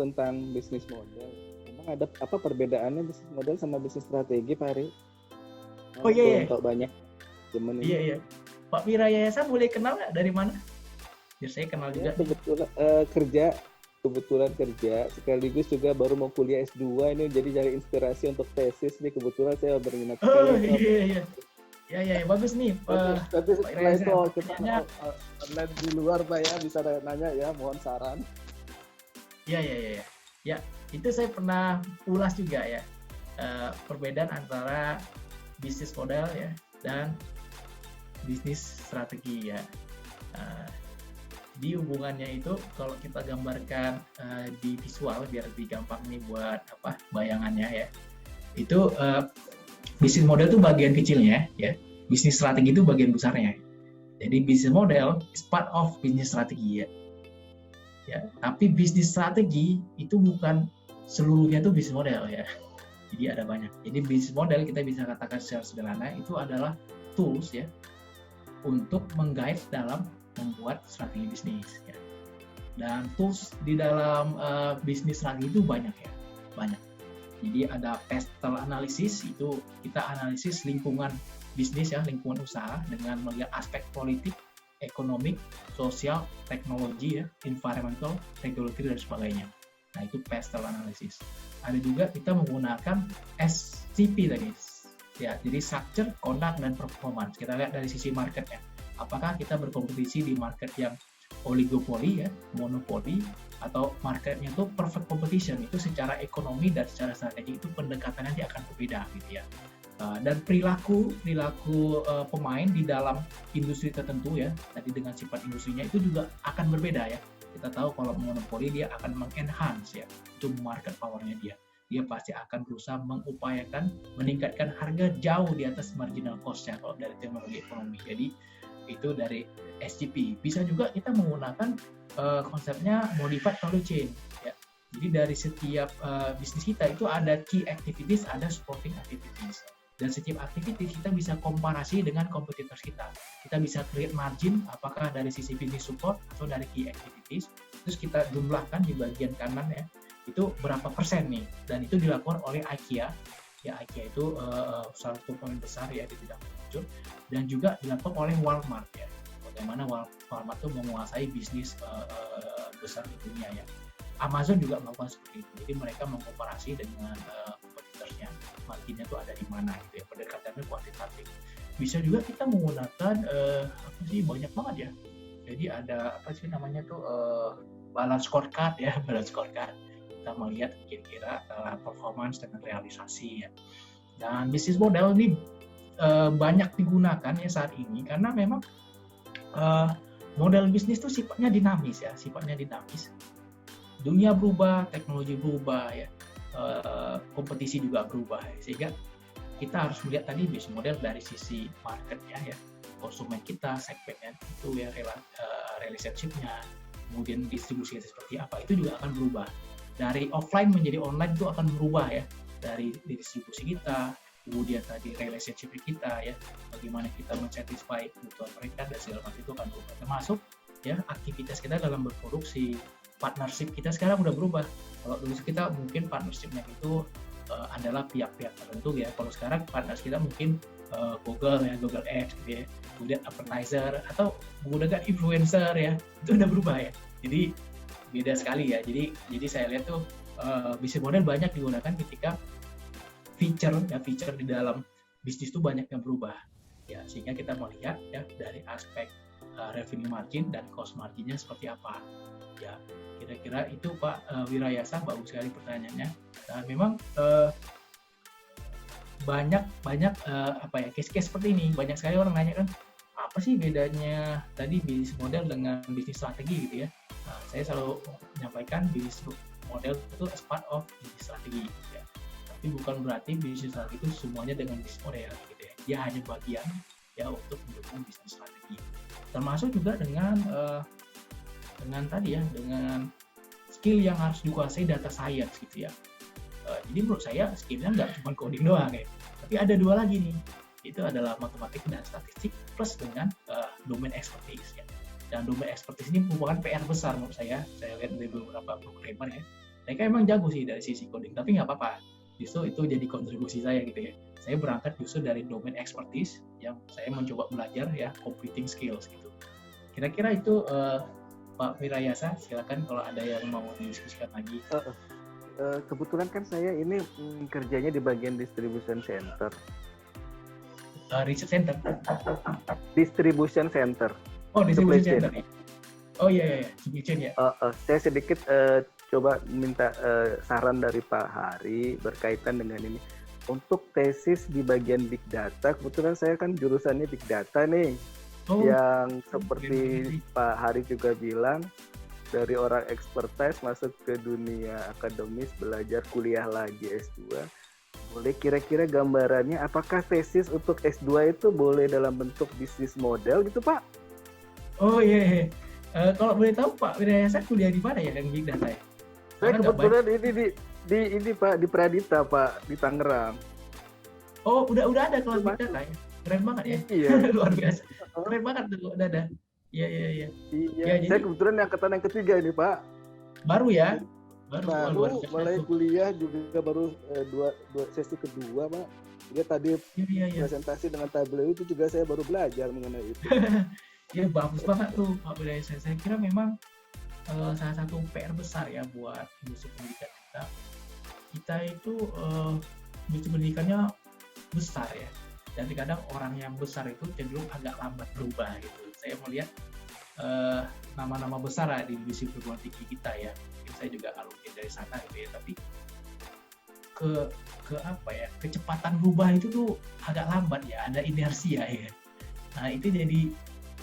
tentang bisnis model. Emang ada apa perbedaannya bisnis model sama bisnis strategi, Pak Ari? Oh iya, Belum iya. tahu banyak temen Iya, ini. iya. Pak Wirayasa boleh kenal nggak dari mana? Biar saya kenal Ya juga nih. kebetulan kerja sekaligus juga baru mau kuliah S2 ini, jadi cari inspirasi untuk tesis nih. Kebetulan saya berminat Oh sekali iya, iya. Ya, ya, bagus nih. tapi Pak setelah itu Wirayasa. kita Pertanyaannya, online di luar, Pak, ya, bisa nanya ya, mohon saran. ya, ya, ya, ya. Ya, itu saya pernah ulas juga ya. Perbedaan antara bisnis model ya dan bisnis strategi ya. Eh, di hubungannya itu kalau kita gambarkan di visual biar lebih gampang nih buat apa bayangannya ya. Itu bisnis model itu bagian kecilnya ya. Bisnis strategi itu bagian besarnya. Jadi bisnis model is part of bisnis strategi ya. Ya, tapi bisnis strategi itu bukan seluruhnya tuh bisnis model ya. Jadi ada banyak. Jadi bisnis model kita bisa katakan secara sederhana itu adalah tools ya untuk meng-guide dalam membuat strategi bisnis ya. Dan tools di dalam bisnis strategi itu banyak ya, banyak. Jadi ada pestle analysis, itu kita analisis lingkungan bisnis ya, lingkungan usaha dengan melihat aspek politik, ekonomik, sosial, teknologi ya, environmental, regulatory dan sebagainya. Nah itu pestle analysis. Ada juga kita menggunakan SCP tadi, ya, jadi structure, conduct, dan performance. Kita lihat dari sisi marketnya. Apakah kita berkompetisi di market yang oligopoli ya, monopoli, atau marketnya itu perfect competition, itu secara ekonomi dan secara strategi itu pendekatannya nanti akan berbeda gitu ya. Dan perilaku pemain di dalam industri tertentu ya, tadi dengan sifat industrinya itu juga akan berbeda ya. Kita tahu kalau monopoli dia akan mengenhance ya, itu market powernya dia. Dia pasti akan berusaha mengupayakan meningkatkan harga jauh di atas marginal cost-nya kalau dari teknologi ekonomi. Jadi itu dari SCP. Bisa juga kita menggunakan konsepnya modified value chain ya. Jadi dari setiap bisnis kita itu ada key activities, ada supporting activities. Dan setiap activities kita bisa komparasi dengan competitors kita. Kita bisa create margin apakah dari sisi business support atau dari key activities. Terus kita jumlahkan di bagian kanan ya. Itu berapa persen nih, dan itu dilakukan oleh IKEA ya. IKEA itu salah satu pemain besar ya di bidang furniture, dan juga dilakukan oleh Walmart ya. Bagaimana Walmart itu menguasai bisnis besar di dunia ya. Amazon juga melakukan seperti itu. Jadi mereka mengkomparasi dengan kompetitornya, marginnya itu ada di mana gitu ya. Pendekatannya kuantitatif. Bisa juga kita menggunakan apa sih, banyak banget ya. Jadi ada apa sih namanya tuh balance scorecard ya, balance scorecard. Kita melihat kira-kira performance dengan realisasi ya. Dan bisnis model ini banyak digunakan ya saat ini karena memang model bisnis itu sifatnya dinamis ya, sifatnya dinamis. Dunia berubah, teknologi berubah ya, kompetisi juga berubah ya. Sehingga kita harus melihat tadi bisnis model dari sisi marketnya ya, konsumen kita, segmennya itu ya, relationship-nya, kemudian distribusinya seperti apa, itu juga akan berubah. Dari offline menjadi online itu akan berubah ya, dari distribusi kita, kemudian tadi relationship kita ya, bagaimana kita mensatisfy kebutuhan mereka dan segala macam itu akan berubah. Termasuk ya aktivitas kita dalam berproduksi, partnership kita sekarang udah berubah. Kalau dulu kita mungkin partnershipnya itu adalah pihak-pihak tertentu ya. Kalau sekarang partners kita mungkin Google ya, Google Ads gitu ya, kemudian advertiser atau menggunakan influencer ya, itu udah berubah ya. Jadi beda sekali ya. Jadi saya lihat tuh bisnis model banyak digunakan ketika feature di dalam bisnis itu banyak yang berubah ya, sehingga kita melihat ya dari aspek revenue margin dan cost marginnya seperti apa ya. Kira-kira itu Pak Wirayasa, bagus sekali pertanyaannya. Dan memang banyak apa ya, case-case seperti ini, banyak sekali orang nanya kan, apa sih bedanya tadi bisnis model dengan bisnis strategi gitu ya. Nah, saya selalu menyampaikan bisnis model itu as part of bisnis strategi ya. Tapi bukan berarti bisnis strategi itu semuanya dengan bisnis model gitu ya. Dia hanya bagian ya untuk mendukung bisnis strategi. Termasuk juga dengan tadi ya, dengan skill yang harus dikuasai data science gitu ya. Jadi menurut saya skillnya nggak cuma coding doang ya, tapi ada dua lagi nih. Itu adalah matematik dan statistik plus dengan domain expertise ya. Dan domain expertise ini merupakan PR besar menurut saya lihat dari beberapa programmer ya. Mereka emang jago sih dari sisi coding, tapi nggak apa-apa. Justru itu jadi kontribusi saya gitu ya. Saya berangkat justru dari domain expertise yang saya mencoba belajar ya computing skills gitu. Kira-kira itu Pak Wirayasa, silakan kalau ada yang mau didiskusikan lagi. Kebetulan kan saya ini kerjanya di bagian distribution center. Research center. Distribution center. Oh, distribution center. Oh iya, supply chain ya. Saya sedikit coba minta saran dari Pak Hari berkaitan dengan ini. Untuk tesis di bagian big data, kebetulan saya kan jurusannya big data nih. Yang seperti Pak Hari juga bilang, dari orang expertise masuk ke dunia akademis, belajar kuliah lagi S2. Boleh kira-kira gambarannya apakah tesis untuk S2 itu boleh dalam bentuk bisnis model gitu Pak? Oh iya. Kalau boleh tahu Pak Wirayasa kuliah di mana ya yang big data ya? Saya kebetulan ini Pak di Pradita Pak di Tangerang. Oh udah ada kelas big data ya? Keren banget ya? Iya. Luar biasa. Keren banget tuh udah ada. Iya. Iya. Ya, saya kebetulan angkatan yang ketiga ini Pak. Baru ya? Baru mulai kuliah juga baru dua sesi kedua Pak. Dia tadi presentasi dengan Tableau itu juga saya baru belajar mengenai itu. Ya bagus banget tuh Pak Wirayasa. Saya kira memang salah satu PR besar ya buat industri pendidikan kita. Kita itu industri pendidikannya besar ya. Dan kadang orang yang besar itu cenderung agak lambat berubah gitu. Saya melihat nama-nama besar lah di industri perguruan tinggi kita ya. Mungkin saya juga alumni dari sana gitu ya. Tapi ke apa ya, kecepatan berubah itu tuh agak lambat ya. Ada inersia ya. Nah itu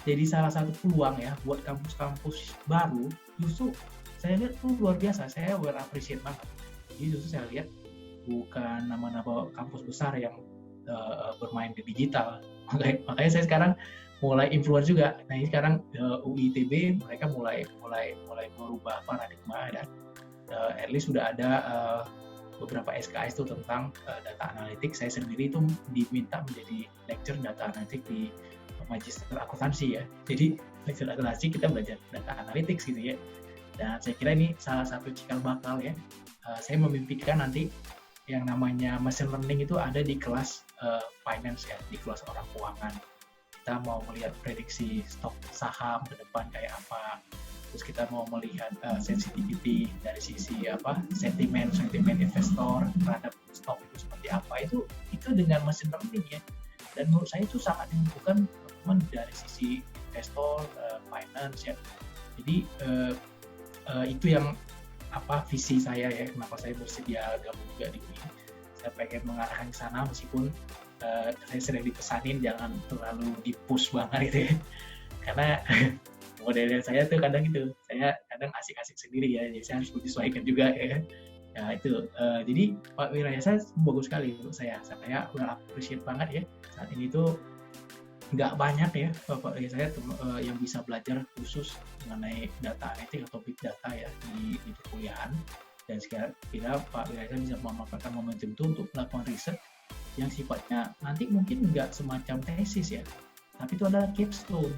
jadi salah satu peluang ya buat kampus-kampus baru. Justru saya lihat tuh luar biasa. Saya appreciate banget. Jadi justru saya lihat bukan nama-nama kampus besar yang bermain di digital. Makanya saya sekarang mulai influence juga. Nah ini sekarang UI ITB mereka mulai merubah paradigma dan at least sudah ada beberapa SKS itu tentang data analytics. Saya sendiri itu diminta menjadi lecturer data analytics di magister akuntansi ya. Jadi magister akuntansi kita belajar data analytics gitu ya. Dan saya kira ini salah satu cikal bakal ya. Saya memimpikan nanti yang namanya machine learning itu ada di kelas finance ya, di kelas orang keuangan. Kita mau melihat prediksi stok saham ke depan kayak apa. Terus kita mau melihat sensitivity dari sisi sentimen investor terhadap stok itu seperti apa. Itu dengan machine learning ya. Dan menurut saya itu sangat dibutuhkan teman dari sisi investor, finance ya. Jadi itu yang visi saya ya, kenapa saya bersedia gabung juga di UI. Saya pengen mengarahkan ke sana meskipun saya sering dipesanin jangan terlalu di-push banget gitu ya. Karena modelnya saya tuh kadang gitu, saya kadang asik-asik sendiri ya, jadi saya harus menyesuaikan juga ya. Nah itu, jadi Pak Wirayasa bagus sekali untuk saya udah appreciate banget ya. Saat ini tuh nggak banyak ya Bapak saya yang bisa belajar khusus mengenai data analytics atau big data ya di perkuliahan, dan kira Pak Wirayasa bisa memanfaatkan momentum itu untuk melakukan riset yang sifatnya nanti mungkin nggak semacam tesis ya, tapi itu adalah capstone.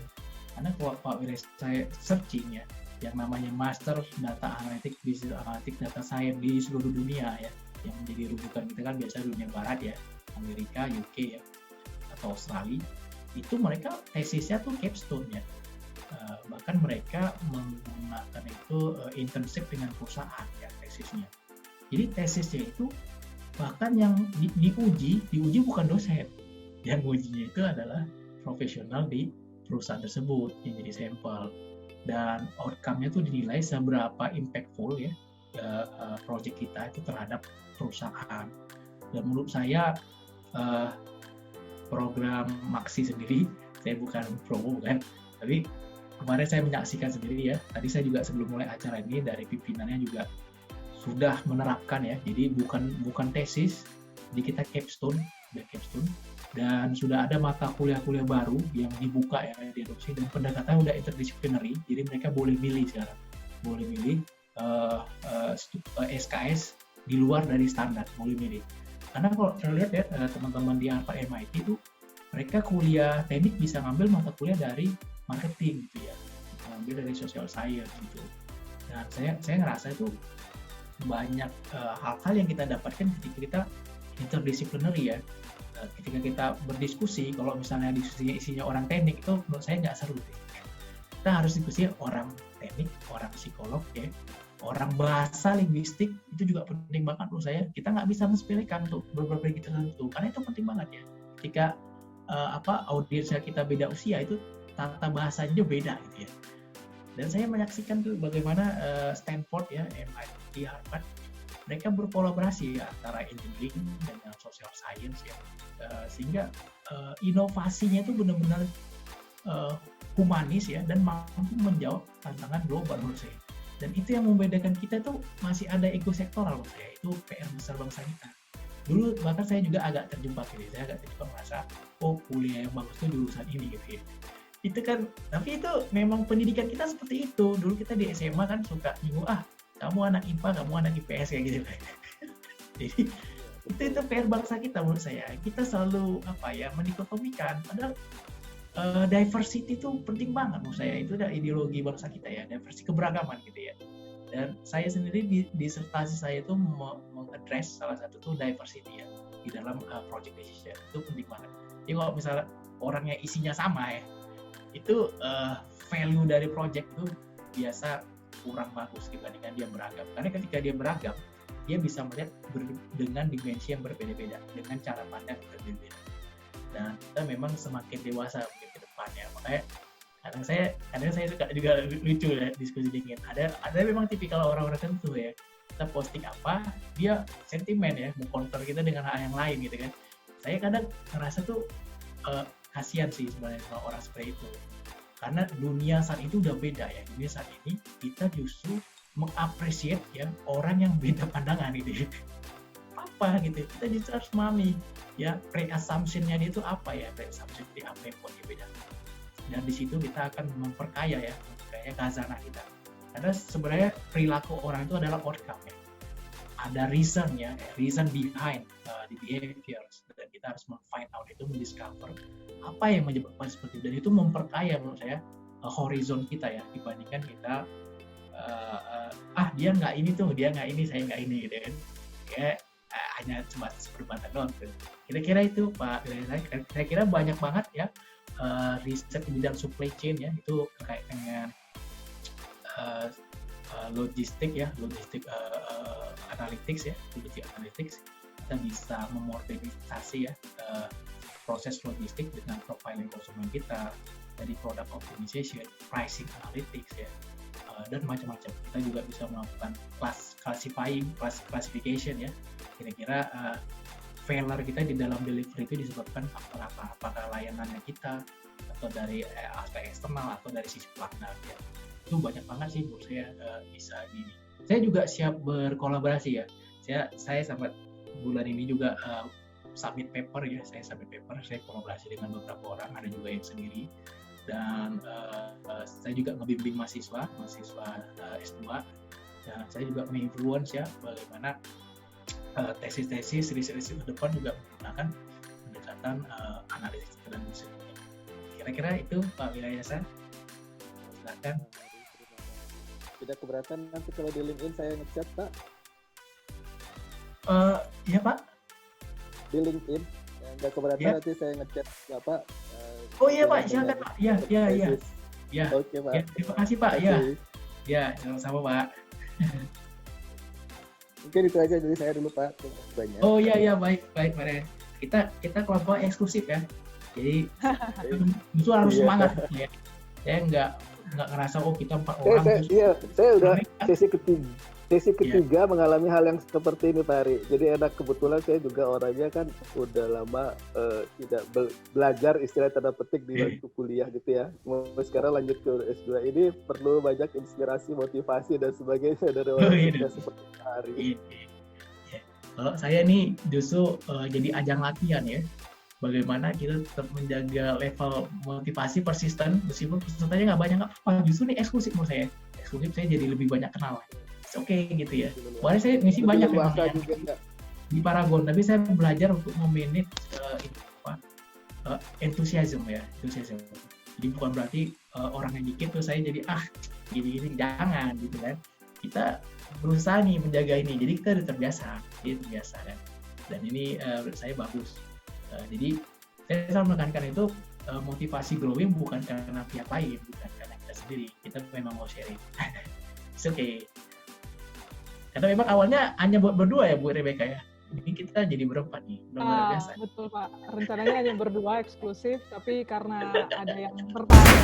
Karena kalau Pak Wirayasa saya searching ya yang namanya Master Data Analytics, Business Analytics, Data Science di seluruh dunia ya, yang menjadi rujukan kita kan biasa dunia barat ya, Amerika, UK ya, atau Australia. Itu mereka tesisnya tuh capstone ya, bahkan mereka menggunakan itu internship dengan perusahaan ya tesisnya. Jadi tesisnya itu bahkan yang diuji bukan dosen, yang ujinya itu adalah profesional di perusahaan tersebut yang jadi sampel, dan outcome-nya tuh dinilai seberapa impactful ya project kita itu terhadap perusahaan. Dan menurut saya program Maksi sendiri, saya bukan promo kan, tapi kemarin saya menyaksikan sendiri ya. Tadi saya juga sebelum mulai acara ini dari pimpinannya juga sudah menerapkan ya. Jadi bukan tesis, jadi kita capstone, dan sudah ada mata kuliah-kuliah baru yang dibuka ya diadopsi, dan pendekatannya udah interdisciplinary. Jadi mereka boleh milih sekarang, boleh milih SKS di luar dari standar, boleh milih. Karena kalau saya lihat ya teman-teman di Harvard MIT itu mereka kuliah teknik bisa ngambil mata kuliah dari marketing gitu ya, ngambil dari social science gitu. Dan saya ngerasa itu banyak hal-hal yang kita dapatkan ketika kita interdisciplinary ya. Ketika kita berdiskusi, kalau misalnya diskusinya isinya orang teknik itu menurut saya nggak seru. Kita harus diskusi orang teknik, orang psikolog, ya, orang bahasa linguistik itu juga penting banget menurut saya. Kita nggak bisa mensepelekan untuk beberapa kita tertentu, karena itu penting banget ya. Ketika audiensnya kita beda usia, itu tata bahasanya beda gitu ya. Dan saya menyaksikan tuh bagaimana Stanford ya, MIT, Harvard, mereka berkolaborasi ya, antara engineering dengan social science ya, sehingga inovasinya itu benar-benar humanis ya, dan mampu menjawab tantangan global menurut saya. Dan itu yang membedakan kita tuh masih ada ego sektoral menurut saya. Itu PR besar bangsa kita. Dulu bahkan saya juga agak terjebak gitu, saya agak terjebak merasa, oh kuliah yang bagus tuh jurusan ini gitu ya. Itu kan, tapi itu memang pendidikan kita seperti itu. Dulu kita di SMA kan suka nyinggung, kamu anak IPA, kamu anak IPS kayak gitu. Jadi itu PR bangsa kita menurut saya. Kita selalu mendikotomikan. Padahal diversity itu penting banget menurut saya. Itu adalah ideologi bangsa kita ya, diversity, keberagaman gitu ya. Dan saya sendiri di disertasi saya itu mengadres salah satu tuh diversity ya di dalam project decision. Itu penting banget. Jadi kalau misalnya orangnya isinya sama ya, itu value dari project itu biasa kurang bagus dibandingkan dia beragam. Karena ketika dia beragam, dia bisa melihat dengan dimensi yang berbeda-beda, dengan cara pandang yang berbeda-beda. Dan kita memang semakin dewasa mungkin ke depannya. Makanya kadang saya suka juga lucu ya diskusi dingin. Ada memang tipikal orang-orang tertentu ya. Kita posting apa, dia sentimen ya, mau counter kita dengan hal yang lain gitu kan. Saya kadang ngerasa tuh kasihan sih sebenarnya sama orang seperti itu. Karena dunia saat itu udah beda ya. Dunia saat ini kita justru mengapresiasi ya orang yang beda pandangan gitu ya. Apa gitu. Kita justru harus memahami ya pre-assumption-nya dia itu apa ya, pre-assumption di apa yang buat dia beda. Dan di situ kita akan memperkaya khazanah kita. Karena sebenarnya perilaku orang itu adalah outcome ya. Ada reason behind the behaviors, dan kita harus find out itu, mendiscover apa yang menyebabkan seperti itu, dan itu memperkaya menurut saya horizon kita ya, dibandingkan kita dia nggak ini tuh, dia nggak ini, saya nggak ini gitu kan, kayak hanya cuma perdebatan doang gitu. Kira-kira itu Pak, saya kira banyak banget ya riset di bidang supply chain ya, itu terkait dengan logistik analytics ya, logistik analytics. Kita bisa memodernisasi ya proses logistik dengan profiling konsumen kita, dari product optimization, pricing analytics ya, dan macam-macam. Kita juga bisa melakukan classification ya, kira-kira failure kita di dalam delivery itu disebabkan faktor apa, apakah layanannya kita, atau dari aspek eksternal, atau dari sisi pelanggan ya. Itu banyak banget sih menurut saya bisa gini. Saya juga siap berkolaborasi ya. Saya sampai bulan ini juga submit paper ya. Saya kolaborasi dengan beberapa orang, ada juga yang sendiri. Dan saya juga ngebimbing mahasiswa S2. Dan saya juga menginfluence ya bagaimana tesis-tesis, riset ke depan juga menggunakan pendekatan analisis dan musik. Kira-kira itu Pak Wirayasa. Silakan. Tidak keberatan nanti kalau di LinkedIn saya ngechat Pak? Iya Pak. Di LinkedIn, nggak keberatan Ya. nanti saya ngechat Bapak. Oh iya Pak, silakan Pak. Iya. Ya. Oke Pak. Ya, terima kasih Pak. Ya, sama-sama Pak. Mungkin itu aja dari saya dulu Pak. Terima kasih banyak. Oh iya, baik Pak Ren. Kita kelompok eksklusif ya. Jadi justru harus semangat ya. Saya nggak ngerasa kita 4 orang. Saya udah sesi ketiga mengalami hal yang seperti ini Pak Ari. Jadi enak, kebetulan saya juga orangnya kan udah lama tidak belajar istilah tanda petik di waktu kuliah gitu ya. Sekarang lanjut ke S2 ini perlu banyak inspirasi, motivasi dan sebagainya dari orang seperti Pak Ari. Kalau saya nih justru jadi ajang latihan ya. Bagaimana kita tetap menjaga level motivasi persisten, meskipun pesertanya nggak banyak, nggak apa-apa. Justru ini eksklusif menurut saya. Eksklusif, saya jadi lebih banyak kenal. Oke gitu ya. Kemarin saya ngisi banyak di Paragon, tapi saya belajar untuk memanage enthusiasm ya. Jadi bukan berarti orang yang dikit tuh saya jadi gini jangan gitu kan. kita berusaha nih menjaga ini, jadi kita udah terbiasa kan. Dan ini menurut saya bagus. Jadi saya selalu menekankan itu, motivasi growing bukan karena pihak lain, bukan karena kita sendiri, kita memang mau sharing. It's okay. Karena memang awalnya hanya buat berdua ya Bu Rebecca ya. Ini kita jadi berempat nih, luar biasa. Betul Pak, rencananya hanya berdua eksklusif, tapi karena ada yang tertarik